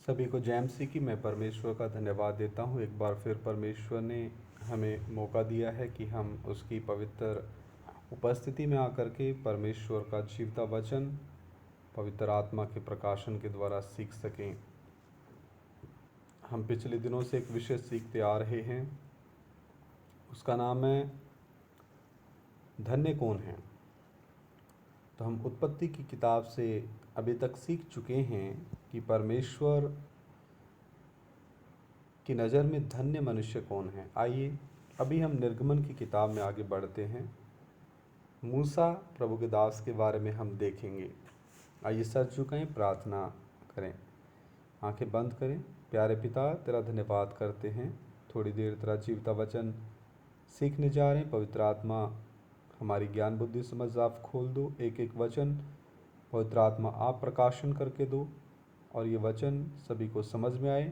सभी को जय मसीह की। मैं परमेश्वर का धन्यवाद देता हूँ। एक बार फिर परमेश्वर ने हमें मौका दिया है कि हम उसकी पवित्र उपस्थिति में आकर के परमेश्वर का जीवता वचन पवित्र आत्मा के प्रकाशन के द्वारा सीख सकें। हम पिछले दिनों से एक विषय सीखते आ रहे हैं, उसका नाम है धन्य कौन है। तो हम उत्पत्ति की किताब से अभी तक सीख चुके हैं कि परमेश्वर की नज़र में धन्य मनुष्य कौन है। आइए अभी हम निर्गमन की किताब में आगे बढ़ते हैं। मूसा प्रभु के दास के बारे में हम देखेंगे। आइए सर झुकाएं, प्रार्थना करें, आंखें बंद करें। प्यारे पिता, तेरा धन्यवाद करते हैं। थोड़ी देर तेरा जीवता वचन सीखने जा रहे हैं। पवित्र आत्मा हमारी ज्ञान बुद्धि समझ आप खोल दो। एक एक वचन पवित्र आत्मा आप प्रकाशन करके दो और ये वचन सभी को समझ में आए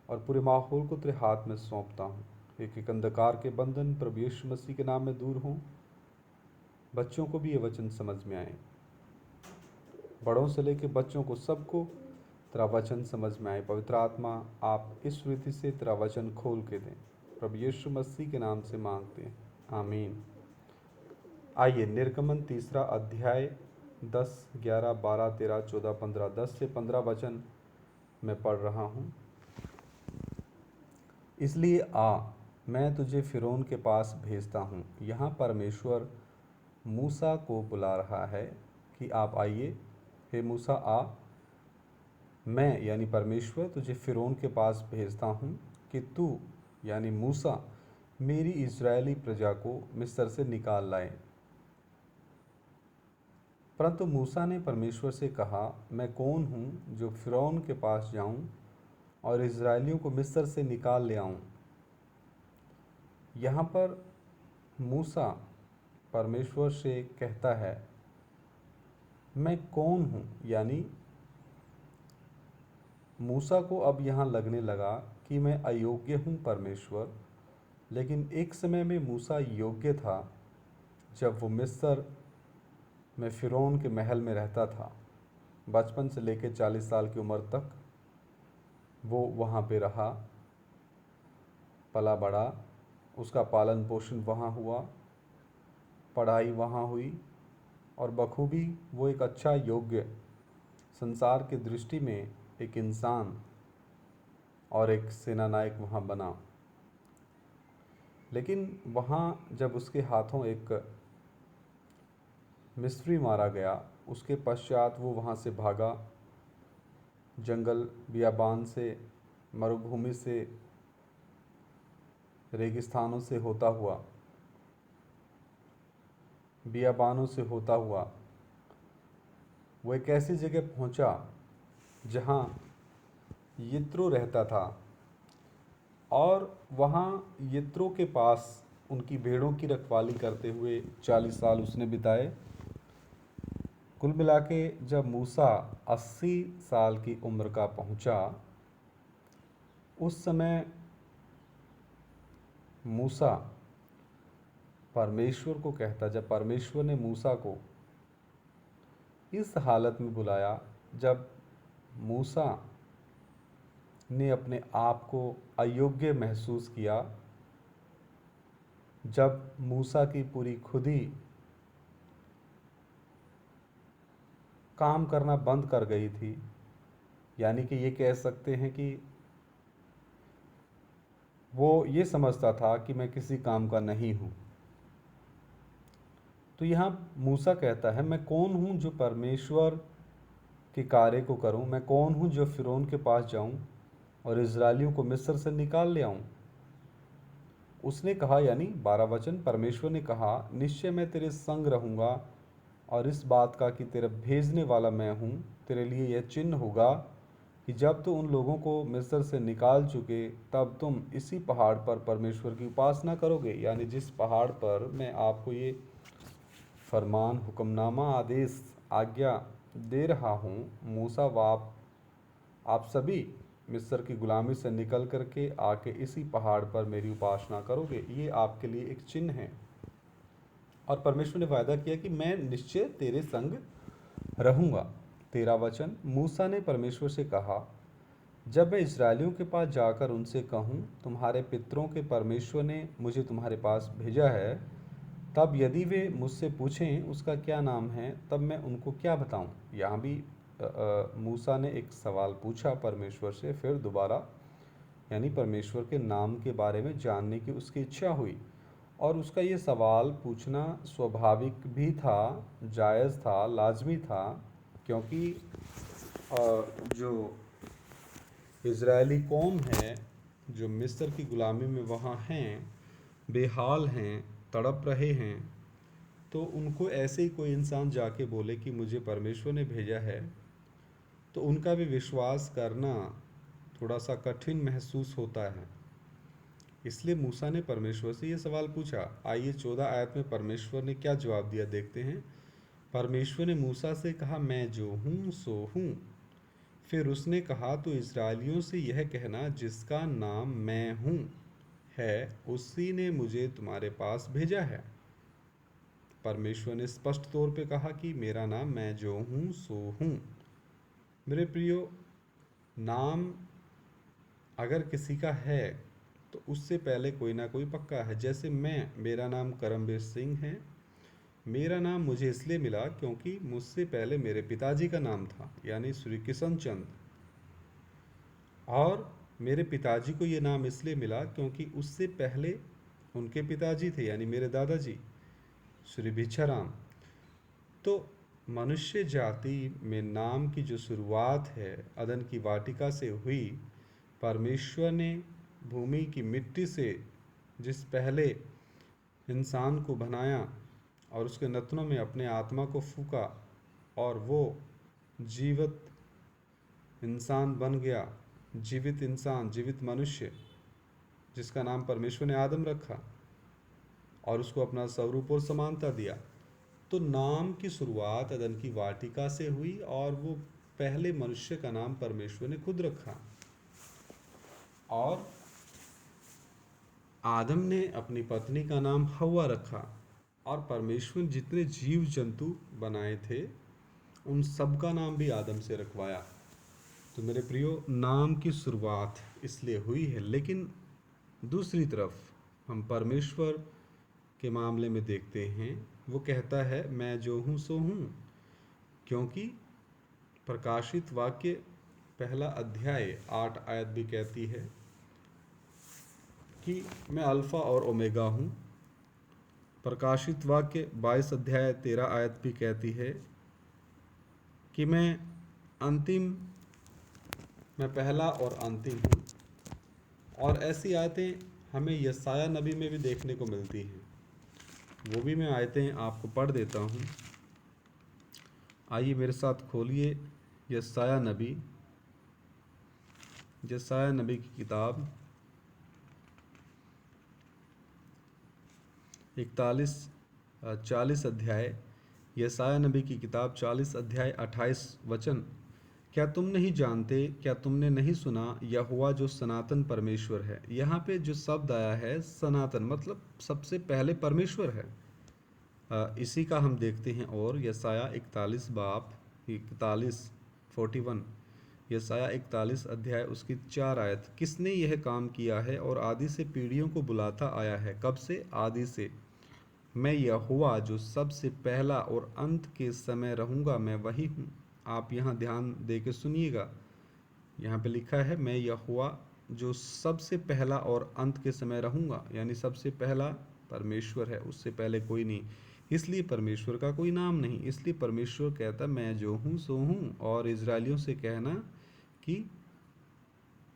और पूरे माहौल को तेरे हाथ में सौंपता हूँ। एक एक अंधकार के बंधन प्रभु यीशु मसीह के नाम में दूर हों। बच्चों को भी ये वचन समझ में आए, बड़ों से लेकर बच्चों को सबको तेरा वचन समझ में आए। पवित्र आत्मा आप इस रीति से तेरा वचन खोल के दें। प्रभु यीशु मसीह के नाम से मांगते हैं, आमीन। आइए निर्गमन तीसरा अध्याय 10, 11, 12, 13, 14, 15, 10 से 15 वचन मैं पढ़ रहा हूँ। इसलिए आ, मैं तुझे फ़िरौन के पास भेजता हूँ। यहाँ परमेश्वर मूसा को बुला रहा है कि आप आइए। हे मूसा आ, मैं यानी परमेश्वर तुझे फ़िरौन के पास भेजता हूँ कि तू यानी मूसा मेरी इज़राइली प्रजा को मिस्र से निकाल लाए। परंतु मूसा ने परमेश्वर से कहा, मैं कौन हूँ जो फ़िरौन के पास जाऊँ और इज़राइलियों को मिस्र से निकाल ले आऊँ। यहाँ पर मूसा परमेश्वर से कहता है मैं कौन हूँ, यानी मूसा को अब यहाँ लगने लगा कि मैं अयोग्य हूँ परमेश्वर। लेकिन एक समय में मूसा योग्य था जब वो मिस्र में फ़िरौन के महल में रहता था। बचपन से लेकर 40 साल की उम्र तक वो वहाँ पे रहा, पला बड़ा, उसका पालन पोषण वहाँ हुआ, पढ़ाई वहाँ हुई और बखूबी वो एक अच्छा योग्य संसार की दृष्टि में एक इंसान और एक सेनानायक वहाँ बना। लेकिन वहाँ जब उसके हाथों एक मिस्री मारा गया, उसके पश्चात वो वहाँ से भागा, जंगल बियाबान से, मरुभूमि से, रेगिस्तानों से होता हुआ, बियाबानों से होता हुआ वो एक ऐसी जगह पहुंचा जहां यित्रो रहता था और वहां यित्रो के पास उनकी भेड़ों की रखवाली करते हुए 40 साल उसने बिताए। कुल मिला के जब मूसा 80 साल की उम्र का पहुंचा, उस समय मूसा परमेश्वर को कहता, जब परमेश्वर ने मूसा को इस हालत में बुलाया, जब मूसा ने अपने आप को अयोग्य महसूस किया, जब मूसा की पूरी खुदी काम करना बंद कर गई थी, यानी कि ये कह सकते हैं कि वो ये समझता था कि मैं किसी काम का नहीं हूँ। तो यहाँ मूसा कहता है मैं कौन हूँ जो परमेश्वर के कार्य को करूँ, मैं कौन हूँ जो फ़िरौन के पास जाऊँ और इज़राइलियों को मिस्र से निकाल ले आऊँ। उसने कहा, यानी 12 वचन, परमेश्वर ने कहा, निश्चय मैं तेरे संग रहूँगा और इस बात का कि तेरा भेजने वाला मैं हूँ तेरे लिए यह चिन्ह होगा कि जब तू उन लोगों को मिस्र से निकाल चुके तब तुम इसी पहाड़ पर परमेश्वर की उपासना करोगे। यानी जिस पहाड़ पर मैं आपको ये फरमान, हुक्मनामा, आदेश, आज्ञा दे रहा हूँ, मूसा व आप सभी मिस्र की गुलामी से निकल करके आके इसी पहाड़ पर मेरी उपासना करोगे। ये आपके लिए एक चिन्ह है। और परमेश्वर ने वायदा किया कि मैं निश्चय तेरे संग रहूँगा। 13 वचन, मूसा ने परमेश्वर से कहा, जब मैं इस्राएलियों के पास जाकर उनसे कहूँ, तुम्हारे पितरों के परमेश्वर ने मुझे तुम्हारे पास भेजा है, तब यदि वे मुझसे पूछें उसका क्या नाम है, तब मैं उनको क्या बताऊं? यहाँ भी मूसा ने एक सवाल पूछा परमेश्वर से, फिर दोबारा यानी परमेश्वर के नाम के बारे में जानने की उसकी इच्छा हुई। और उसका ये सवाल पूछना स्वाभाविक भी था, जायज़ था, लाजमी था, क्योंकि जो इज़राइली कौम है, जो मिस्र की ग़ुलामी में वहाँ हैं, बेहाल हैं, तड़प रहे हैं, तो उनको ऐसे ही कोई इंसान जाके बोले कि मुझे परमेश्वर ने भेजा है, तो उनका भी विश्वास करना थोड़ा सा कठिन महसूस होता है। इसलिए मूसा ने परमेश्वर से ये सवाल पूछा। आइए 14 आयत में परमेश्वर ने क्या जवाब दिया देखते हैं। परमेश्वर ने मूसा से कहा, मैं जो हूँ सो हूँ। फिर उसने कहा, तो इस्राएलियों से यह कहना, जिसका नाम मैं हूँ है, उसी ने मुझे तुम्हारे पास भेजा है। परमेश्वर ने स्पष्ट तौर पे कहा कि मेरा नाम मैं जो हूँ सो हूँ। मेरे प्रियो, नाम अगर किसी का है तो उससे पहले कोई ना कोई पक्का है। जैसे मेरा नाम करमवीर सिंह है। मेरा नाम मुझे इसलिए मिला क्योंकि मुझसे पहले मेरे पिताजी का नाम था, यानी श्री किशन चंद। और मेरे पिताजी को ये नाम इसलिए मिला क्योंकि उससे पहले उनके पिताजी थे, यानी मेरे दादाजी श्री भिक्षाराम। तो मनुष्य जाति में नाम की जो शुरुआत है अदन की वाटिका से हुई। परमेश्वर ने भूमि की मिट्टी से जिस पहले इंसान को बनाया और उसके नथनों में अपने आत्मा को फूंका, और वो जीवित इंसान बन गया, जीवित इंसान, जीवित मनुष्य, जिसका नाम परमेश्वर ने आदम रखा और उसको अपना स्वरूप और समानता दिया। तो नाम की शुरुआत अदन की वाटिका से हुई और वो पहले मनुष्य का नाम परमेश्वर ने खुद रखा। और आदम ने अपनी पत्नी का नाम हव्वा रखा। और परमेश्वर ने जितने जीव जंतु बनाए थे उन सब का नाम भी आदम से रखवाया। तो मेरे प्रियो, नाम की शुरुआत इसलिए हुई है। लेकिन दूसरी तरफ हम परमेश्वर के मामले में देखते हैं, वो कहता है मैं जो हूँ सो हूँ। क्योंकि प्रकाशित वाक्य पहला अध्याय 8 आयत भी कहती है कि मैं अल्फ़ा और ओमेगा हूँ। प्रकाशित वाक्य 22 अध्याय 13 आयत भी कहती है कि मैं पहला और अंतिम हूँ। और ऐसी आयतें हमें यशायाह नबी में भी देखने को मिलती हैं। वो भी मैं आयतें आपको पढ़ देता हूँ। आइए मेरे साथ खोलिए यशायाह नबी की किताब 40 अध्याय, यशायाह नबी की किताब 40 अध्याय 28 वचन। क्या तुम नहीं जानते, क्या तुमने नहीं सुना, यहोवा जो सनातन परमेश्वर है। यहाँ पे जो शब्द आया है सनातन, मतलब सबसे पहले परमेश्वर है। इसी का हम देखते हैं। और यशायाह 41 यशायाह 41 अध्याय उसकी 4 आयत। किसने यह काम किया है और आदि से पीढ़ियों को बुलाता आया है। कब से? आदि से। मैं यहोवा जो सबसे पहला और अंत के समय रहूँगा, मैं वही हूँ। आप यहाँ ध्यान दे के सुनिएगा। यहाँ पे लिखा है मैं यहोवा जो सबसे पहला और अंत के समय रहूँगा, यानी सबसे पहला परमेश्वर है, उससे पहले कोई नहीं। इसलिए परमेश्वर का कोई नाम नहीं। इसलिए परमेश्वर कहता मैं जो हूँ सो हूँ। और इजरायलियों से कहना कि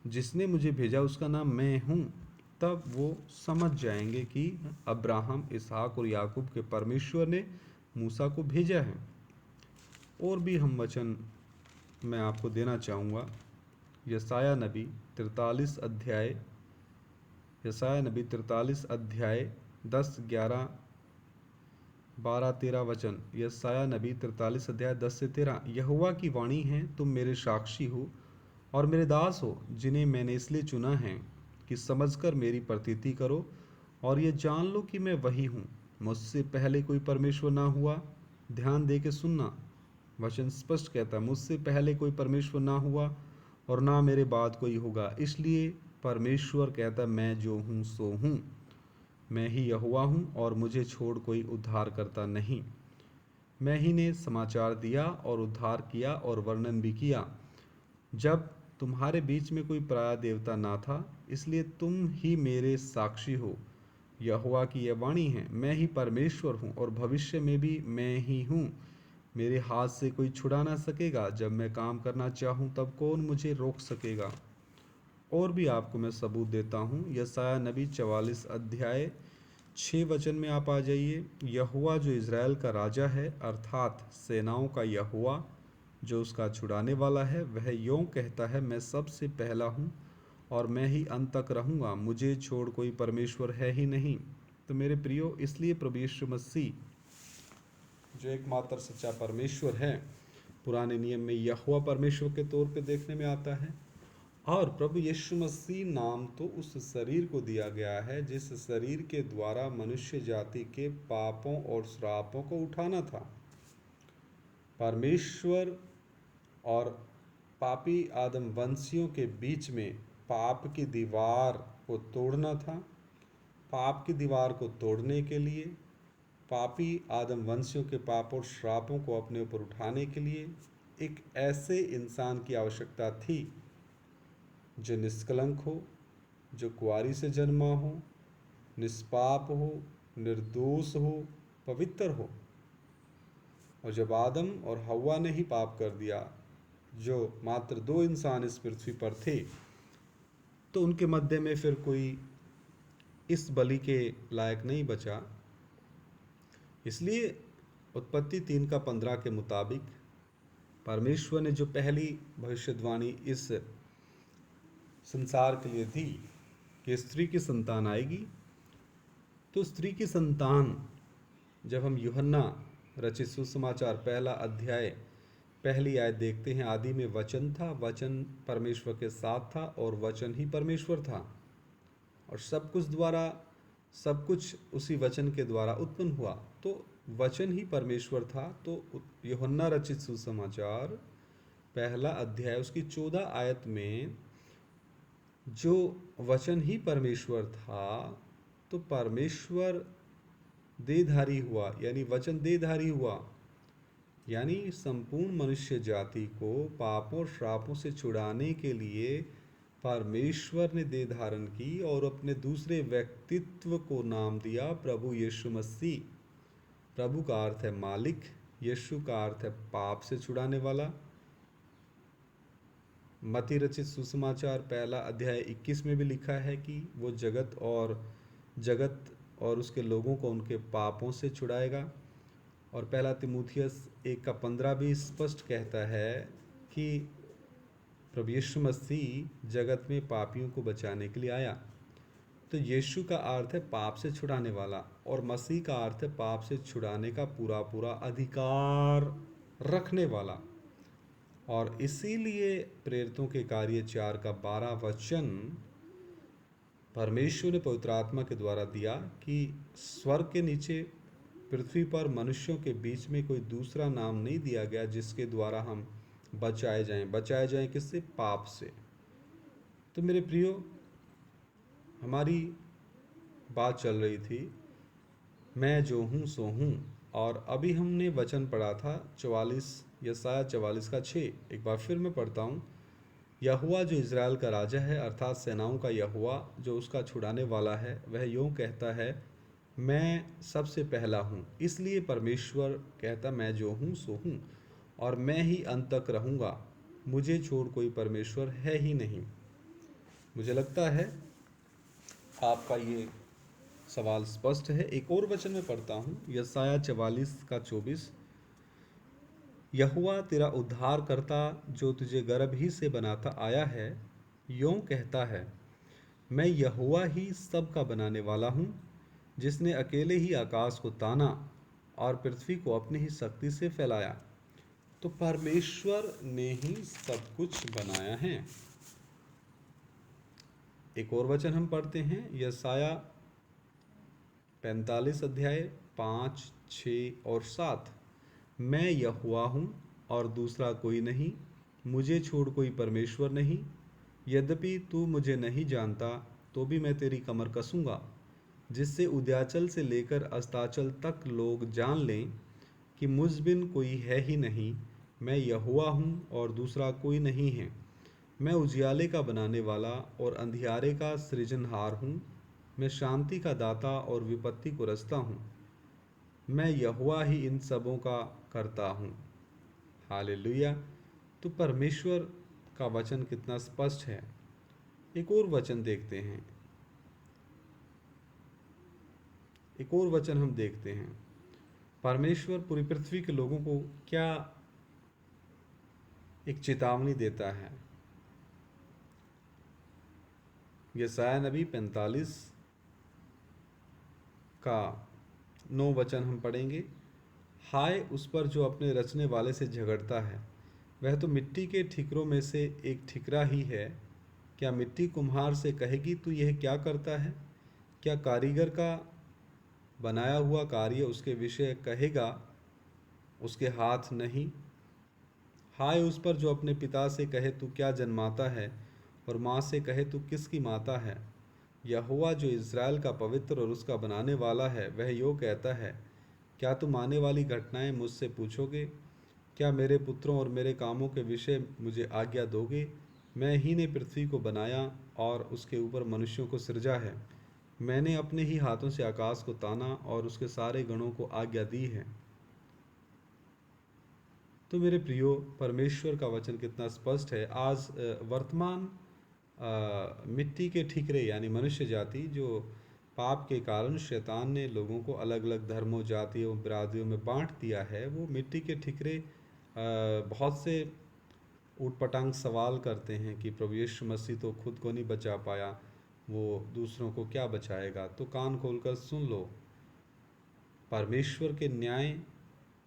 जिसने मुझे भेजा उसका नाम मैं हूँ, तब वो समझ जाएंगे कि अब्राहम, इसहाक और याकूब के परमेश्वर ने मूसा को भेजा है। और भी हम वचन मैं आपको देना चाहूँगा। यशायाह नबी 43 अध्याय 10, 11, 12, 13 वचन। यशायाह नबी 43 अध्याय 10 से 13। यहोवा की वाणी है, तुम मेरे साक्षी हो और मेरे दास हो, जिन्हें मैंने इसलिए चुना है कि समझकर मेरी प्रतीति करो और ये जान लो कि मैं वही हूँ। मुझसे पहले कोई परमेश्वर ना हुआ। ध्यान दे के सुनना, वचन स्पष्ट कहता है मुझसे पहले कोई परमेश्वर ना हुआ और ना मेरे बाद कोई होगा। इसलिए परमेश्वर कहता, मैं जो हूँ सो हूँ, मैं ही यहोवा हूँ और मुझे छोड़ कोई उद्धार करता नहीं। मैं ही ने समाचार दिया और उद्धार किया और वर्णन भी किया, जब तुम्हारे बीच में कोई पराया देवता ना था। इसलिए तुम ही मेरे साक्षी हो। यहोवा की यह वाणी है, मैं ही परमेश्वर हूँ और भविष्य में भी मैं ही हूँ। मेरे हाथ से कोई छुड़ा ना सकेगा। जब मैं काम करना चाहूँ तब कौन मुझे रोक सकेगा। और भी आपको मैं सबूत देता हूँ। यशायाह नबी 44 अध्याय 6 वचन में आप आ जाइए। यहोवा जो इज़राइल का राजा है, अर्थात सेनाओं का यहोवा जो उसका छुड़ाने वाला है, वह यों कहता है, मैं सबसे पहला हूँ और मैं ही अंत तक रहूँगा, मुझे छोड़ कोई परमेश्वर है ही नहीं। तो मेरे प्रियो, इसलिए प्रभु यीशु मसीह जो एकमात्र सच्चा परमेश्वर है, पुराने नियम में यहोवा परमेश्वर के तौर पे देखने में आता है। और प्रभु यीशु मसीह नाम तो उस शरीर को दिया गया है जिस शरीर के द्वारा मनुष्य जाति के पापों और श्रापों को उठाना था। परमेश्वर और पापी आदम वंशियों के बीच में पाप की दीवार को तोड़ना था। पाप की दीवार को तोड़ने के लिए, पापी आदम वंशियों के पाप और श्रापों को अपने ऊपर उठाने के लिए एक ऐसे इंसान की आवश्यकता थी जो निष्कलंक हो, जो कुंवारी से जन्मा हो, निष्पाप हो, निर्दोष हो, पवित्र हो। और जब आदम और हव्वा ने ही पाप कर दिया, जो मात्र 2 इंसान इस पृथ्वी पर थे, तो उनके मध्य में फिर कोई इस बलि के लायक नहीं बचा। इसलिए उत्पत्ति 3 का 15 के मुताबिक परमेश्वर ने जो पहली भविष्यवाणी इस संसार के लिए दी कि स्त्री की संतान आएगी, तो स्त्री की संतान, जब हम यूहन्ना रचित सुसमाचार 1 अध्याय 1 आयत देखते हैं, आदि में वचन था, वचन परमेश्वर के साथ था और वचन ही परमेश्वर था और सब कुछ उसी वचन के द्वारा उत्पन्न हुआ। तो वचन ही परमेश्वर था। तो यूहन्ना रचित सुसमाचार 1 अध्याय उसकी 14 आयत में जो वचन ही परमेश्वर था, तो परमेश्वर देहधारी हुआ, यानी वचन देहधारी हुआ, यानी संपूर्ण मनुष्य जाति को पापों और श्रापों से छुड़ाने के लिए परमेश्वर ने देह धारण की और अपने दूसरे व्यक्तित्व को नाम दिया प्रभु यीशु मसीह। प्रभु का अर्थ है मालिक, यीशु का अर्थ है पाप से छुड़ाने वाला। मत्ती रचित सुसमाचार 1 अध्याय 21 में भी लिखा है कि वो जगत और उसके लोगों को उनके पापों से छुड़ाएगा। और 1 तीमुथियुस 1 का 15 भी स्पष्ट कहता है कि प्रभु यीशु मसीह जगत में पापियों को बचाने के लिए आया। तो यीशु का अर्थ है पाप से छुड़ाने वाला और मसीह का अर्थ है पाप से छुड़ाने का पूरा पूरा अधिकार रखने वाला। और इसीलिए प्रेरितों के कार्य 4 का 12 वचन परमेश्वर ने पवित्र आत्मा के द्वारा दिया कि स्वर्ग के नीचे पृथ्वी पर मनुष्यों के बीच में कोई दूसरा नाम नहीं दिया गया जिसके द्वारा हम बचाए जाएं। किससे? पाप से। तो मेरे प्रियो, हमारी बात चल रही थी मैं जो हूँ सो हूँ, और अभी हमने वचन पढ़ा था 44, यशायाह 44 का 6। एक बार फिर मैं पढ़ता हूँ। यहोवा जो इज़राइल का राजा है, अर्थात सेनाओं का यहोवा जो उसका छुड़ाने वाला है, वह यूँ कहता है, मैं सबसे पहला हूँ। इसलिए परमेश्वर कहता, मैं जो हूँ सो हूँ और मैं ही अंत तक रहूँगा, मुझे छोड़ कोई परमेश्वर है ही नहीं। मुझे लगता है आपका ये सवाल स्पष्ट है। एक और वचन में पढ़ता हूँ, यशायाह 44 का 24। यहोवा तेरा उद्धार करता जो तुझे गर्भ ही से बनाता आया है, यूँ कहता है, मैं यहोवा ही सब का बनाने वाला हूँ, जिसने अकेले ही आकाश को ताना और पृथ्वी को अपनी ही शक्ति से फैलाया। तो परमेश्वर ने ही सब कुछ बनाया है। एक और वचन हम पढ़ते हैं, यशायाह 45 अध्याय 5, 6 और 7। मैं यहोवा हूँ और दूसरा कोई नहीं, मुझे छोड़ कोई परमेश्वर नहीं। यद्यपि तू मुझे नहीं जानता तो भी मैं तेरी कमर कसूंगा, जिससे उदयाचल से लेकर अस्ताचल तक लोग जान लें कि मुझ बिन कोई है ही नहीं। मैं यहोवा हूँ और दूसरा कोई नहीं है। मैं उजियाले का बनाने वाला और अंधियारे का सृजनहार हूँ। मैं शांति का दाता और विपत्ति को रचता हूँ। मैं यहोवा ही इन सबों का करता हूँ। हालेलुया। तो परमेश्वर का वचन कितना स्पष्ट है। एक और वचन देखते हैं, एक और वचन हम देखते हैं। परमेश्वर पूरी पृथ्वी के लोगों को क्या एक चेतावनी देता है। यशायाह नबी 45 का 9 वचन हम पढ़ेंगे। हाय उस पर जो अपने रचने वाले से झगड़ता है, वह तो मिट्टी के ठिकरों में से एक ठिकरा ही है। क्या मिट्टी कुम्हार से कहेगी तू यह क्या करता है? क्या कारीगर का बनाया हुआ कार्य उसके विषय कहेगा उसके हाथ नहीं? हाय उस पर जो अपने पिता से कहे तू क्या जन्माता है, और माँ से कहे तू किसकी माता है। यहोवा जो इज़राइल का पवित्र और उसका बनाने वाला है, वह यो कहता है, क्या तुम आने वाली घटनाएं मुझसे पूछोगे? क्या मेरे पुत्रों और मेरे कामों के विषय मुझे आज्ञा दोगे? मैं ही ने पृथ्वी को बनाया और उसके ऊपर मनुष्यों को सृजा है। मैंने अपने ही हाथों से आकाश को ताना और उसके सारे गणों को आज्ञा दी है। तो मेरे प्रियो, परमेश्वर का वचन कितना स्पष्ट है। आज वर्तमान मिट्टी के ठिकरे यानी मनुष्य जाति, जो पाप के कारण शैतान ने लोगों को अलग अलग धर्मों, जातियों, बिरादरियों में बांट दिया है, वो मिट्टी के ठिकरे बहुत से ऊटपटांग सवाल करते हैं कि प्रभु यीशु मसीह तो खुद को नहीं बचा पाया, वो दूसरों को क्या बचाएगा। तो कान खोलकर सुन लो। परमेश्वर के न्याय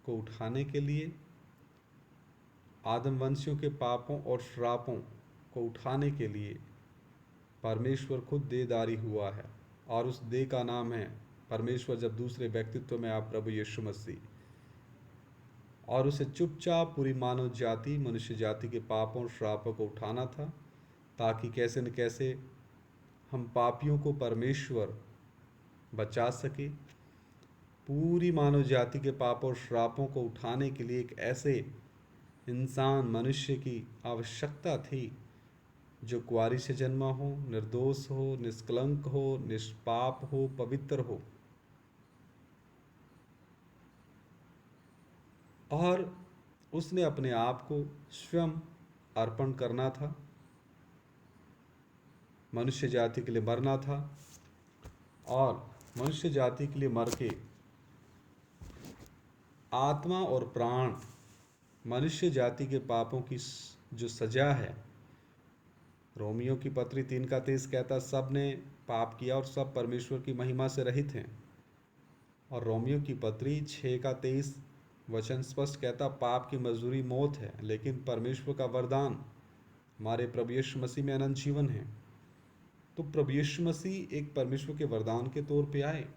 को उठाने के लिए, आदमवंशियों के पापों और श्रापों को उठाने के लिए परमेश्वर खुद देहधारी हुआ है, और उस देह का नाम है परमेश्वर जब दूसरे व्यक्तित्व में आप प्रभु यीशु मसीह। और उसे चुपचाप पूरी मानव जाति, मनुष्य जाति के पापों और श्रापों को उठाना था, ताकि कैसे न कैसे हम पापियों को परमेश्वर बचा सके। पूरी मानव जाति के पापों और श्रापों को उठाने के लिए एक ऐसे इंसान, मनुष्य की आवश्यकता थी जो कुंवारी से जन्मा हो, निर्दोष हो, निष्कलंक हो, निष्पाप हो, पवित्र हो, और उसने अपने आप को स्वयं अर्पण करना था, मनुष्य जाति के लिए मरना था, और मनुष्य जाति के लिए मर के आत्मा और प्राण, मनुष्य जाति के पापों की जो सजा है, रोमियो की पत्री 3:23 कहता, सब ने पाप किया और सब परमेश्वर की महिमा से रहित हैं। और रोमियो की पत्री 6:23 वचन स्पष्ट कहता, पाप की मजदूरी मौत है, लेकिन परमेश्वर का वरदान हमारे प्रभु यीशु मसीह में अनंत जीवन है। तो प्रभु यीशु मसीह एक परमेश्वर के वरदान के तौर पे आए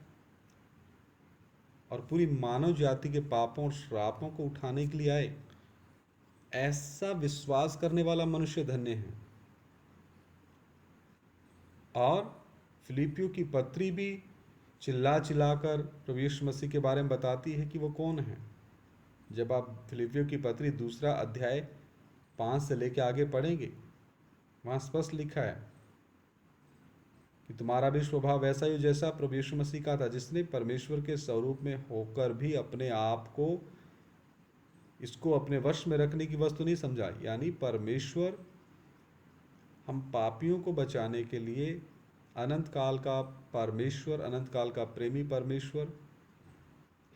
और पूरी मानव जाति के पापों और श्रापों को उठाने के लिए आए। ऐसा विश्वास करने वाला मनुष्य धन्य है। और फिलिपियों की पत्री भी चिल्ला चिल्लाकर प्रभु यीशु मसीह के बारे में बताती है कि वो कौन है। जब आप फिलिपियों की पत्री 2 अध्याय 5 से लेकर आगे पढ़ेंगे, वहाँ स्पष्ट लिखा है कि तुम्हारा भी स्वभाव वैसा ही जैसा प्रभु यीशु मसीह का था, जिसने परमेश्वर के स्वरूप में होकर भी अपने आप को इसको अपने वश में रखने की वस्तु नहीं समझा। यानी परमेश्वर हम पापियों को बचाने के लिए अनंत काल का परमेश्वर, अनंत काल का प्रेमी परमेश्वर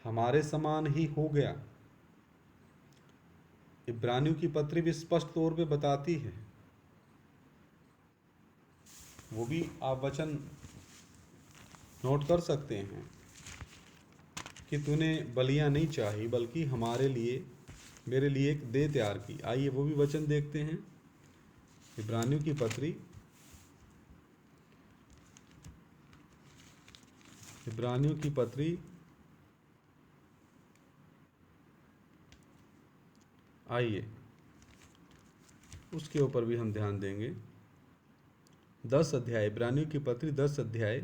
हमारे समान ही हो गया। इब्रानियों की पत्री भी स्पष्ट तौर पे बताती है, वो भी आप वचन नोट कर सकते हैं कि तूने बलियां नहीं चाही बल्कि हमारे लिए, मेरे लिए एक देह तैयार की। आइए वो भी वचन देखते हैं। इब्रानियों की पत्री, इब्रानियों की पत्री आइए उसके ऊपर भी हम ध्यान देंगे। 10 अध्याय, इब्रानियों की पत्री 10 अध्याय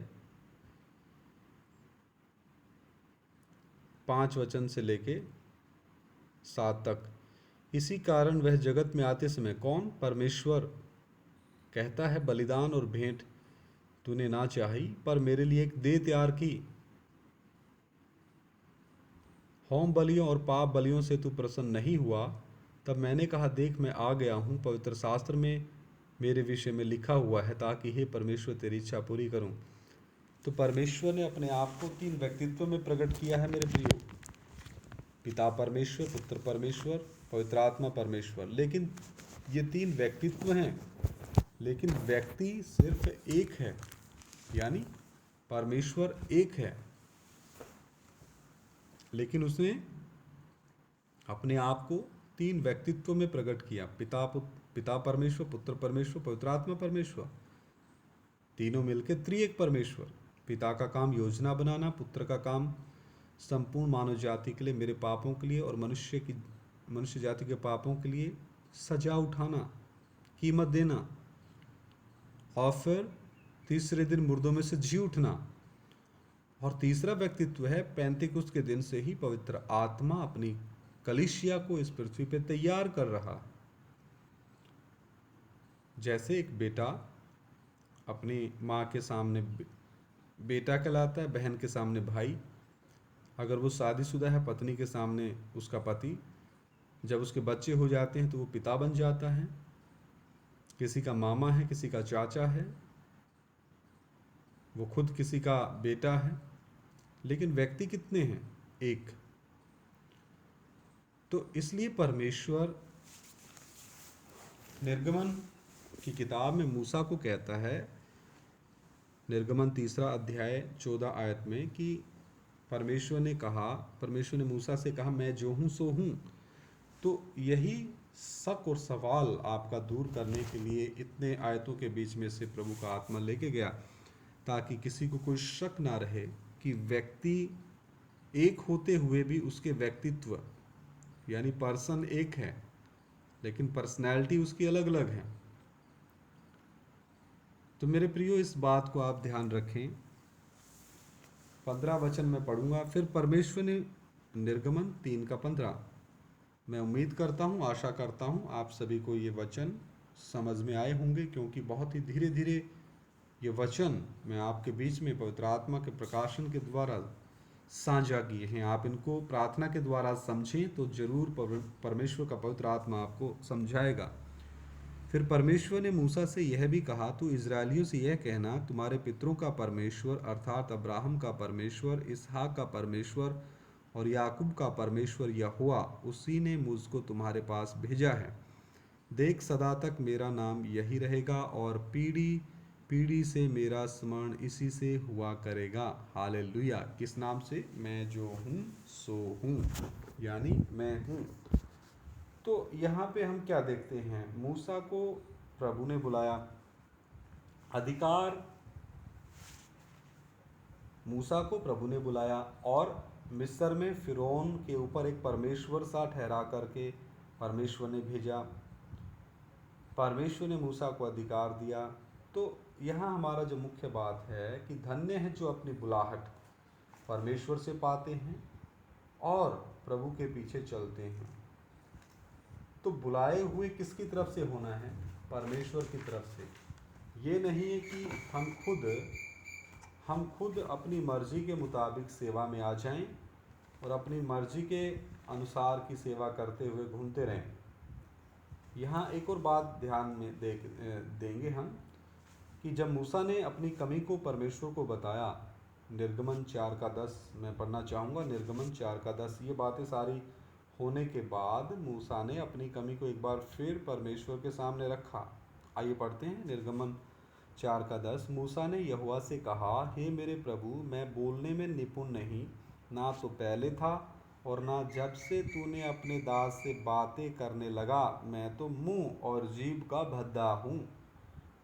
5 वचन से लेके 7 तक। इसी कारण वह जगत में आते समय, कौन? परमेश्वर कहता है, बलिदान और भेंट तूने ना चाही, पर मेरे लिए एक देह तैयार की। होम बलियों और पाप बलियों से तू प्रसन्न नहीं हुआ। तब मैंने कहा, देख मैं आ गया हूँ, पवित्र शास्त्र में मेरे विषय में लिखा हुआ है, ताकि हे परमेश्वर तेरी इच्छा पूरी करूँ। तो परमेश्वर ने अपने आप को 3 व्यक्तित्व में प्रकट किया है मेरे प्रियो। पिता परमेश्वर, पुत्र परमेश्वर, पवित्र आत्मा परमेश्वर। लेकिन ये 3 व्यक्तित्व हैं, लेकिन व्यक्ति सिर्फ एक है, यानी परमेश्वर एक है, लेकिन उसने अपने आप को 3 व्यक्तित्व में प्रकट किया। पिता परमेश्वर, पुत्र परमेश्वर, पवित्र आत्मा परमेश्वर, तीनों मिलकर त्रिएक परमेश्वर। पिता का काम योजना बनाना, पुत्र का काम संपूर्ण मानव जाति के लिए, मेरे पापों के लिए और मनुष्य जाति के पापों के लिए सजा उठाना, कीमत देना, और फिर तीसरे दिन मुर्दों में से जी उठना। और तीसरा व्यक्तित्व है पैंतीकुस्त के दिन से ही पवित्र आत्मा अपनी कलीसिया को इस पृथ्वी पे तैयार कर रहा। जैसे एक बेटा अपनी माँ के सामने बेटा कहलाता है, बहन के सामने भाई, अगर वो शादीशुदा है पत्नी के सामने उसका पति, जब उसके बच्चे हो जाते हैं तो वो पिता बन जाता है, किसी का मामा है, किसी का चाचा है, वो खुद किसी का बेटा है। लेकिन व्यक्ति कितने हैं? एक। तो इसलिए परमेश्वर निर्गमन की किताब में मूसा को कहता है, निर्गमन 3 अध्याय 14 आयत में, कि परमेश्वर ने मूसा से कहा, मैं जो हूँ सो हूँ। तो यही शक और सवाल आपका दूर करने के लिए इतने आयतों के बीच में से प्रभु का आत्मा लेके गया, ताकि किसी को कोई शक ना रहे कि व्यक्ति एक होते हुए भी उसके व्यक्तित्व, यानी पर्सन एक है, लेकिन पर्सनैलिटी उसकी अलग अलग है। तो मेरे प्रियो, इस बात को आप ध्यान रखें। 15 वचन मैं पढ़ूंगा, फिर परमेश्वर ने, निर्गमन 3:15। मैं उम्मीद करता हूँ, आशा करता हूँ आप सभी को ये वचन समझ में आए होंगे, क्योंकि बहुत ही धीरे धीरे ये वचन मैं आपके बीच में पवित्र आत्मा के प्रकाशन के द्वारा साझा किए हैं। आप इनको प्रार्थना के द्वारा समझें तो जरूर परमेश्वर का पवित्र आत्मा आपको समझाएगा। फिर परमेश्वर ने मूसा से यह भी कहा, तू इजरायलियों से यह कहना, तुम्हारे पितरों का परमेश्वर अर्थात अब्राहम का परमेश्वर, इसहाक का परमेश्वर और याकूब का परमेश्वर यहोवा, उसी ने मुझको तुम्हारे पास भेजा है। देख, सदा तक मेरा नाम यही रहेगा और पीढ़ी पीढ़ी से मेरा स्मरण इसी से हुआ करेगा। हालेलुया। किस नाम से? मैं जो हूँ सो हूँ, यानी मैं हूँ। तो यहाँ पे हम क्या देखते हैं? मूसा को प्रभु ने बुलाया, अधिकार मूसा को प्रभु ने बुलाया, और मिस्र में फिरौन के ऊपर एक परमेश्वर सा ठहरा करके परमेश्वर ने भेजा। परमेश्वर ने मूसा को अधिकार दिया। तो यहाँ हमारा जो मुख्य बात है कि धन्य है जो अपनी बुलाहट परमेश्वर से पाते हैं और प्रभु के पीछे चलते हैं। तो बुलाए हुए किसकी तरफ से होना है? परमेश्वर की तरफ से। ये नहीं है कि हम खुद अपनी मर्जी के मुताबिक सेवा में आ जाएं और अपनी मर्जी के अनुसार की सेवा करते हुए घूमते रहें। यहाँ एक और बात ध्यान में देंगे हम, कि जब मूसा ने अपनी कमी को परमेश्वर को बताया, निर्गमन 4:10 मैं पढ़ना चाहूँगा। निर्गमन 4:10। ये बातें सारी होने के बाद मूसा ने अपनी कमी को एक बार फिर परमेश्वर के सामने रखा। आइए पढ़ते हैं निर्गमन 4:10। मूसा ने यहोवा से कहा, हे मेरे प्रभु, मैं बोलने में निपुण नहीं, ना तो पहले था और ना जब से तूने अपने दास से बातें करने लगा। मैं तो मुंह और जीभ का भद्दा हूँ।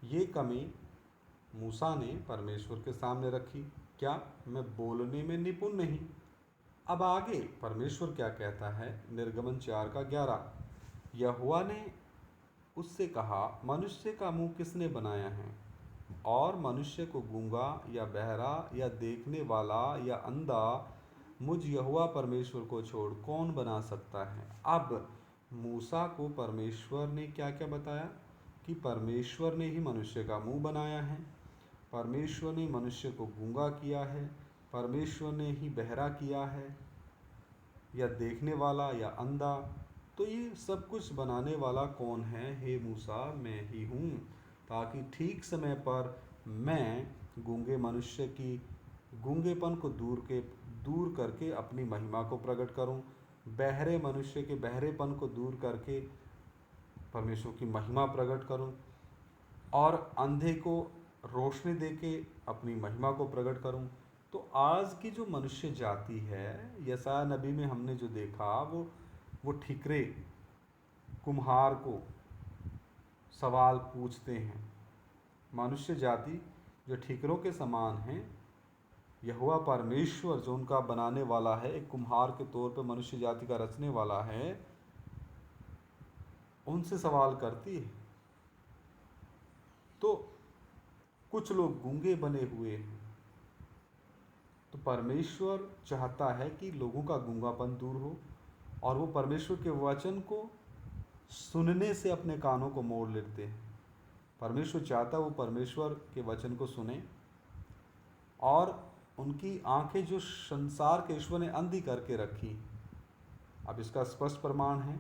ये कमी मूसा ने परमेश्वर के सामने रखी। क्या? मैं बोलने में निपुण नहीं। अब आगे परमेश्वर क्या कहता है? निर्गमन 4:11। यहोवा ने उससे कहा, मनुष्य का मुंह किसने बनाया है? और मनुष्य को गूंगा या बहरा या देखने वाला या अंधा मुझ यहोवा परमेश्वर को छोड़ कौन बना सकता है? अब मूसा को परमेश्वर ने क्या क्या बताया कि परमेश्वर ने ही मनुष्य का मुंह बनाया है, परमेश्वर ने मनुष्य को गूंगा किया है, परमेश्वर ने ही बहरा किया है या देखने वाला या अंधा। तो ये सब कुछ बनाने वाला कौन है? हे मूसा, मैं ही हूँ, ताकि ठीक समय पर मैं गूंगे मनुष्य की गूंगेपन को दूर करके अपनी महिमा को प्रकट करूं, बहरे मनुष्य के बहरेपन को दूर करके परमेश्वर की महिमा प्रकट करूं, और अंधे को रोशनी देके अपनी महिमा को प्रकट करूं। तो आज की जो मनुष्य जाति है, यशायाह नबी में हमने जो देखा, वो ठिकरे कुम्हार को सवाल पूछते हैं। मनुष्य जाति जो ठिकरों के समान हैं, यहोवा परमेश्वर जो उनका बनाने वाला है, एक कुम्हार के तौर पर मनुष्य जाति का रचने वाला है, उनसे सवाल करती है। तो कुछ लोग गूंगे बने हुए हैं, तो परमेश्वर चाहता है कि लोगों का गूंगापन दूर हो, और वो परमेश्वर के वचन को सुनने से अपने कानों को मोड़ लेते हैं। परमेश्वर चाहता है वो परमेश्वर के वचन को सुने, और उनकी आंखें जो संसार के ईश्वर ने अंधी करके रखी। अब इसका स्पष्ट प्रमाण है,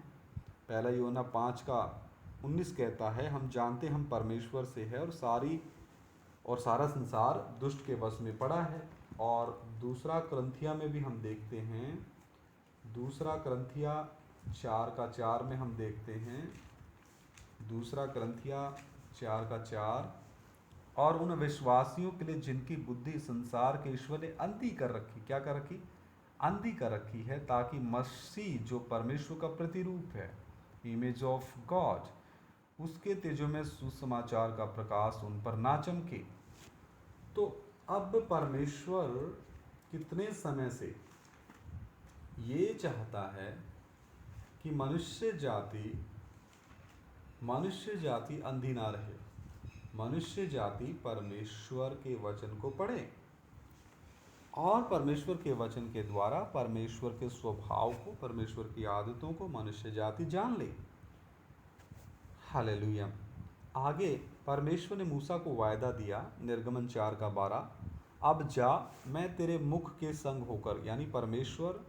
पहला यूहन्ना 5:19 कहता है, हम जानते हम परमेश्वर से है और सारा संसार दुष्ट के वश में पड़ा है। और दूसरा करंथिया में भी हम देखते हैं, दूसरा करंथिया 4:4 में हम देखते हैं, दूसरा करंथिया 4:4, और उन विश्वासियों के लिए जिनकी बुद्धि संसार के ईश्वर ने अंधी कर रखी। क्या कर रखी? अंधी कर रखी है, ताकि मसीह जो परमेश्वर का प्रतिरूप है, इमेज ऑफ गॉड, उसके तेजों में सुसमाचार का प्रकाश उन पर ना चमके। तो अब परमेश्वर कितने समय से ये चाहता है कि मनुष्य जाति अंधी ना रहे, मनुष्य जाति परमेश्वर के वचन को पढ़े, और परमेश्वर के वचन के द्वारा परमेश्वर के स्वभाव को, परमेश्वर की आदतों को मनुष्य जाति जान ले। हालेलुया। आगे परमेश्वर ने मूसा को वायदा दिया, निर्गमन 4:12, अब जा, मैं तेरे मुख के संग होकर, यानी परमेश्वर,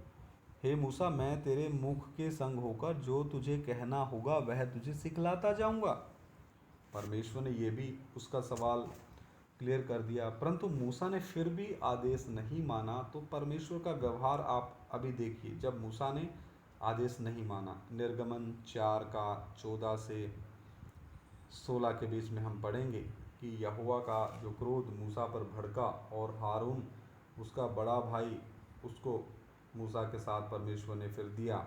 हे मूसा, मैं तेरे मुख के संग होकर जो तुझे कहना होगा वह तुझे सिखलाता जाऊंगा। परमेश्वर ने ये भी उसका सवाल क्लियर कर दिया, परंतु मूसा ने फिर भी आदेश नहीं माना। तो परमेश्वर का व्यवहार आप अभी देखिए, जब मूसा ने आदेश नहीं माना। निर्गमन 4:14 से 16 के बीच में हम पढ़ेंगे कि यहोवा का जो क्रोध मूसा पर भड़का, और हारून उसका बड़ा भाई, उसको मूसा के साथ परमेश्वर ने फिर दिया।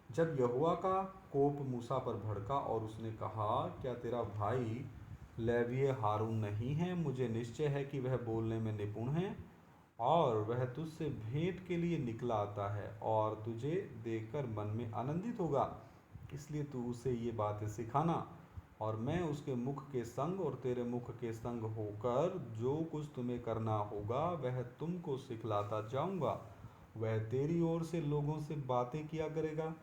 जब यहोवा का कोप मूसा पर भड़का और उसने कहा, क्या तेरा भाई लेवीय हारून नहीं है? मुझे निश्चय है कि वह बोलने में निपुण है, और वह तुझसे भेंट के लिए निकला आता है, और तुझे देखकर मन में आनंदित होगा, इसलिए तू उसे ये बातें सिखाना, और मैं उसके मुख के संग और तेरे मुख के संग होकर जो कुछ तुम्हें करना होगा वह तुमको सिखलाता जाऊंगा। वह तेरी ओर से लोगों से बातें किया करेगा,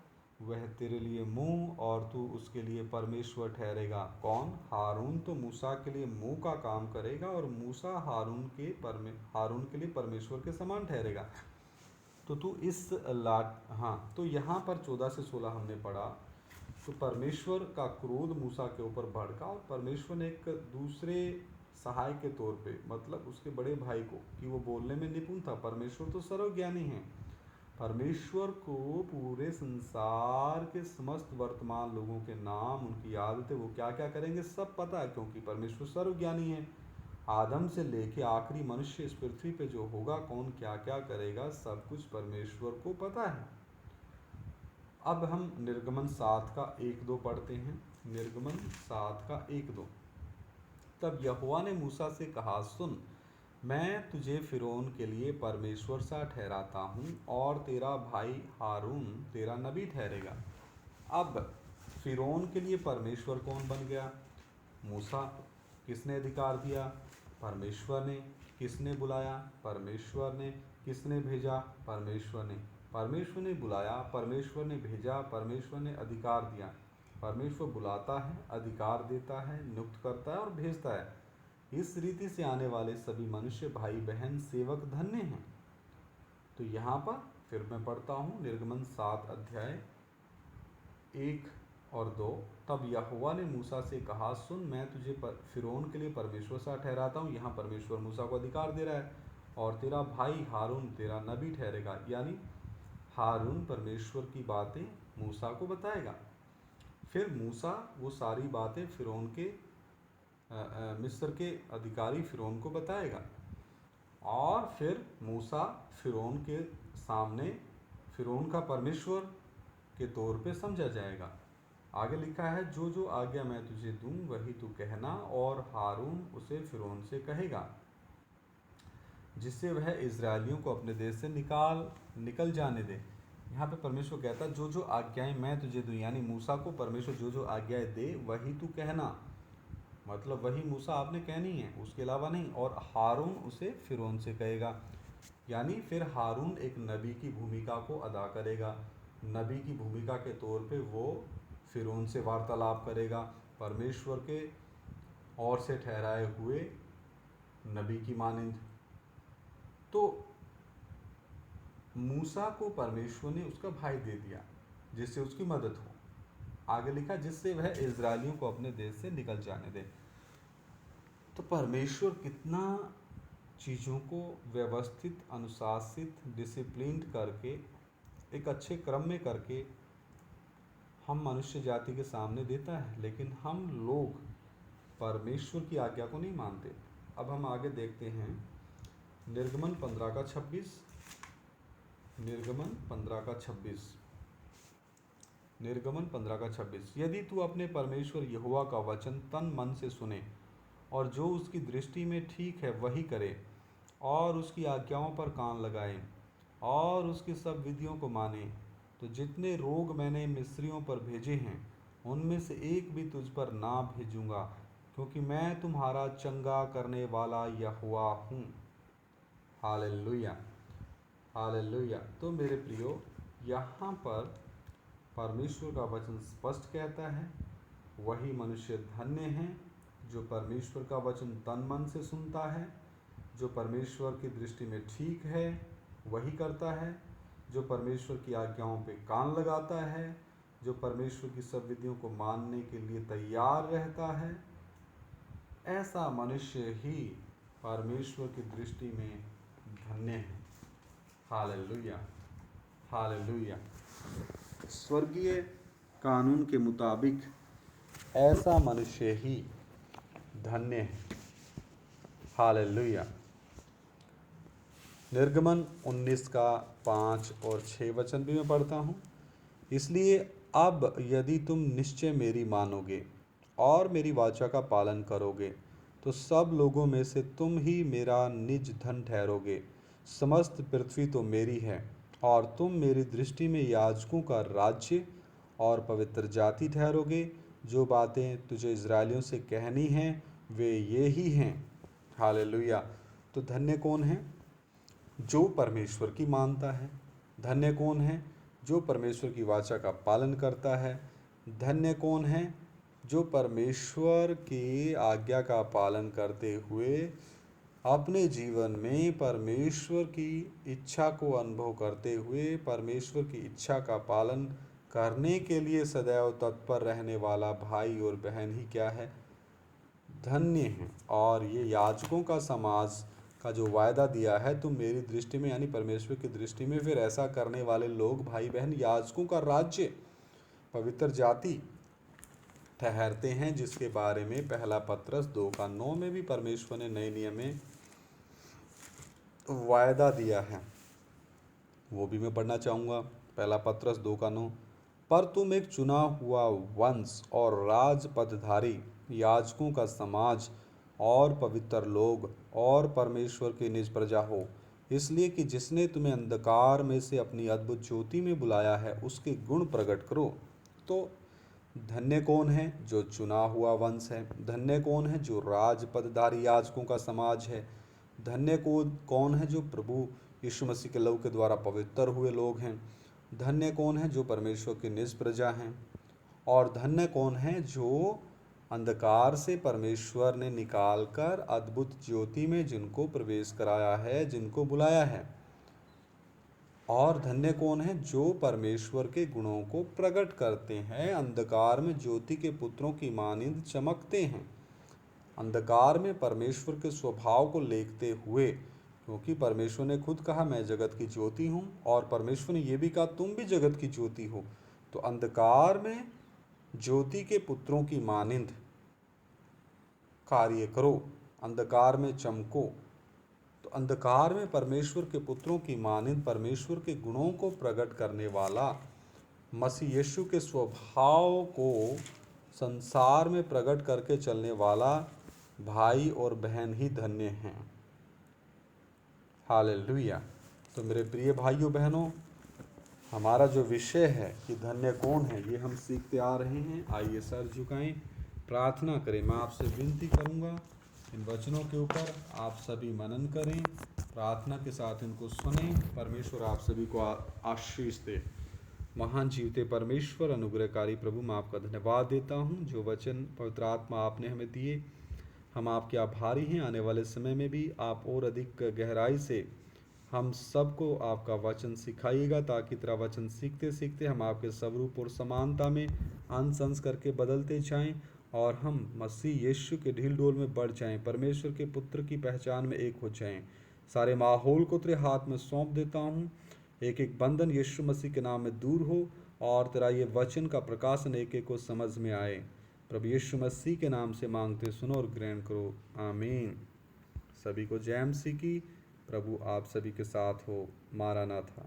वह तेरे लिए मुंह और तू उसके लिए परमेश्वर ठहरेगा। कौन? हारून तो मूसा के लिए मुंह का काम करेगा, और मूसा हारून के लिए परमेश्वर के समान ठहरेगा। तो तू इस हाँ, तो यहाँ पर 14 से 16 हमने पढ़ा। तो परमेश्वर का क्रोध मूसा के ऊपर भड़का, और परमेश्वर ने एक दूसरे सहाय के तौर पे, मतलब उसके बड़े भाई को, कि वो बोलने में निपुण था। परमेश्वर तो सर्वज्ञानी है, परमेश्वर को पूरे संसार के समस्त वर्तमान लोगों के नाम, उनकी आदतें, वो क्या क्या करेंगे सब पता है, क्योंकि परमेश्वर सर्वज्ञानी है। आदम से लेके आखिरी मनुष्य इस पृथ्वी पे जो होगा, कौन क्या क्या करेगा, सब कुछ परमेश्वर को पता है। अब हम निर्गमन 7:1-2 पढ़ते हैं। निर्गमन 7:1-2। तब यहोवा ने मूसा से कहा, सुन, मैं तुझे फिरौन के लिए परमेश्वर सा ठहराता हूँ, और तेरा भाई हारून तेरा नबी ठहरेगा। अब फिरौन के लिए परमेश्वर कौन बन गया? मूसा। किसने अधिकार दिया? परमेश्वर ने। किसने बुलाया? परमेश्वर ने। किसने भेजा? परमेश्वर ने। परमेश्वर ने बुलाया, परमेश्वर ने भेजा, परमेश्वर ने अधिकार दिया। परमेश्वर बुलाता है, अधिकार देता है, नियुक्त करता है और भेजता है। इस रीति से आने वाले सभी मनुष्य, भाई बहन, सेवक धन्य हैं। तो यहाँ पर फिर मैं पढ़ता हूँ निर्गमन 7 अध्याय 1 और 2। तब यहोवा ने मूसा से कहा, सुन, मैं तुझे फिरौन के लिए परमेश्वर सा ठहराता हूँ। यहाँ परमेश्वर मूसा को अधिकार दे रहा है। और तेरा भाई हारून तेरा नबी ठहरेगा, यानी हारून परमेश्वर की बातें मूसा को बताएगा। फिर मूसा वो सारी बातें फिरौन के मिस्र के अधिकारी फिरौन को बताएगा। और फिर मूसा फिरौन के सामने फिरौन का परमेश्वर के तौर पे समझा जाएगा। आगे लिखा है, जो जो आज्ञा मैं तुझे दूं वही तू कहना, और हारून उसे फिरौन से कहेगा, जिससे वह इजरायलियों को अपने देश से निकल जाने दे। यहाँ पे परमेश्वर कहता है, जो जो आज्ञाएं मैं तुझे दूं, यानी मूसा को परमेश्वर जो जो आज्ञाएं दे वही तू कहना, मतलब वही मूसा आपने कहनी है, उसके अलावा नहीं। और हारून उसे फिरौन से कहेगा, यानी फिर हारून एक नबी की भूमिका को अदा करेगा। नबी की भूमिका के तौर पे वो फिरौन से वार्तालाप करेगा, परमेश्वर के ओर से ठहराए हुए नबी की मानिंद। तो मूसा को परमेश्वर ने उसका भाई दे दिया, जिससे उसकी मदद हो। आगे लिखा, जिससे वह इजरायलियों को अपने देश से निकल जाने दे। तो परमेश्वर कितना चीज़ों को व्यवस्थित, अनुशासित, डिसिप्लिन्ड करके, एक अच्छे क्रम में करके हम मनुष्य जाति के सामने देता है, लेकिन हम लोग परमेश्वर की आज्ञा को नहीं मानते। अब हम आगे देखते हैं निर्गमन 15 का 26। निर्गमन 15 का 26। निर्गमन 15 का 26। यदि तू अपने परमेश्वर यहोवा का वचन तन मन से सुने और जो उसकी दृष्टि में ठीक है वही करे, और उसकी आज्ञाओं पर कान लगाए और उसकी सब विधियों को माने, तो जितने रोग मैंने मिस्रियों पर भेजे हैं उनमें से एक भी तुझ पर ना भेजूंगा, क्योंकि मैं तुम्हारा चंगा करने वाला यहोवा हूँ। Hallelujah, hallelujah. तो मेरे प्रियो, यहाँ पर परमेश्वर का वचन स्पष्ट कहता है, वही मनुष्य धन्य हैं जो परमेश्वर का वचन तन मन से सुनता है, जो परमेश्वर की दृष्टि में ठीक है वही करता है, जो परमेश्वर की आज्ञाओं पे कान लगाता है, जो परमेश्वर की सब विधियों को मानने के लिए तैयार रहता है। ऐसा मनुष्य ही परमेश्वर की दृष्टि में धन्य है। Hallelujah, hallelujah. स्वर्गीय कानून के मुताबिक ऐसा मनुष्य ही धन्य है। हालेलुया। निर्गमन 19 का 5 और 6 वचन भी मैं पढ़ता हूँ। इसलिए अब यदि तुम निश्चय मेरी मानोगे और मेरी वाचा का पालन करोगे, तो सब लोगों में से तुम ही मेरा निज धन ठहरोगे। समस्त पृथ्वी तो मेरी है, और तुम मेरी दृष्टि में याजकों का राज्य और पवित्र जाति ठहरोगे। जो बातें तुझे इजरायलियों से कहनी हैं वे ये ही हैं। हालेलुया। तो धन्य कौन है? जो परमेश्वर की मानता है। धन्य कौन है? जो परमेश्वर की वाचा का पालन करता है। धन्य कौन है? जो परमेश्वर की आज्ञा का पालन करते हुए अपने जीवन में परमेश्वर की इच्छा को अनुभव करते हुए परमेश्वर की इच्छा का पालन करने के लिए सदैव तत्पर रहने वाला भाई और बहन ही क्या है? धन्य है। और ये याजकों का समाज का जो वायदा दिया है, तुम मेरी दृष्टि में यानी परमेश्वर की दृष्टि में फिर ऐसा करने वाले लोग, भाई बहन, याजकों का राज्य, पवित्र जाति ठहरते हैं, जिसके बारे में पहला पत्रस 2 का 9 में भी परमेश्वर ने नए नियम में वायदा दिया है। वो भी मैं पढ़ना चाहूँगा। पहला पत्रस 2 का 9। पर तुम एक चुना हुआ वंश और राजपदधारी, याजकों का समाज और पवित्र लोग और परमेश्वर की निज प्रजा हो, इसलिए कि जिसने तुम्हें अंधकार में से अपनी अद्भुत ज्योति में बुलाया है उसके गुण प्रकट करो। तो धन्य कौन है जो चुना हुआ वंश है। धन्य कौन है जो राजपदधारी याजकों का समाज है। धन्य को कौन है जो प्रभु यीशु मसीह के लहू के द्वारा पवित्र हुए लोग हैं। धन्य कौन है जो परमेश्वर की निज प्रजा हैं। और धन्य कौन है जो अंधकार से परमेश्वर ने निकालकर अद्भुत ज्योति में जिनको प्रवेश कराया है, जिनको बुलाया है। और धन्य कौन है जो परमेश्वर के गुणों को प्रकट करते हैं, अंधकार में ज्योति के पुत्रों की मानिंद चमकते हैं। अंधकार में परमेश्वर के स्वभाव को लेखते हुए, क्योंकि परमेश्वर ने खुद कहा मैं जगत की ज्योति हूँ, और परमेश्वर ने यह भी कहा तुम भी जगत की ज्योति हो। तो अंधकार में ज्योति के पुत्रों की मानिंद कार्य करो, अंधकार में चमको। तो अंधकार में परमेश्वर के पुत्रों की मानिंद, परमेश्वर के गुणों को प्रकट करने वाला, मसीह यीशु के स्वभाव को संसार में प्रकट करके चलने वाला भाई और बहन ही धन्य हैं। हालेलुया। तो मेरे प्रिय भाइयों बहनों, हमारा जो विषय है कि धन्य कौन है, ये हम सीखते आ रहे हैं। आइए सर झुकाएं, प्रार्थना करें। मैं आपसे विनती करूंगा इन वचनों के ऊपर आप सभी मनन करें, प्रार्थना के साथ इनको सुनें। परमेश्वर आप सभी को आशीष दे। महान जीवते परमेश्वर, अनुग्रहकारी प्रभु, मैं आपका धन्यवाद देता हूँ जो वचन पवित्र आत्मा आपने हमें दिए। हम आपके आभारी हैं। आने वाले समय में भी आप और अधिक गहराई से हम सबको आपका वचन सिखाइएगा, ताकि तेरा वचन सीखते सीखते हम आपके स्वरूप और समानता में अंश अंश करके बदलते जाएं, और हम मसीह यीशु के ढील डोल में बढ़ जाएं, परमेश्वर के पुत्र की पहचान में एक हो जाएं। सारे माहौल को तेरे हाथ में सौंप देता हूँ। एक एक बंधन यीशु मसीह के नाम में दूर हो, और तेरा ये वचन का प्रकाशन एक एक को समझ में आए। प्रभु यीशु मसीह के नाम से मांगते सुनो और ग्रहण करो, आमीन। सभी को जय मसीह की। प्रभु आप सभी के साथ हो। मारानाथा।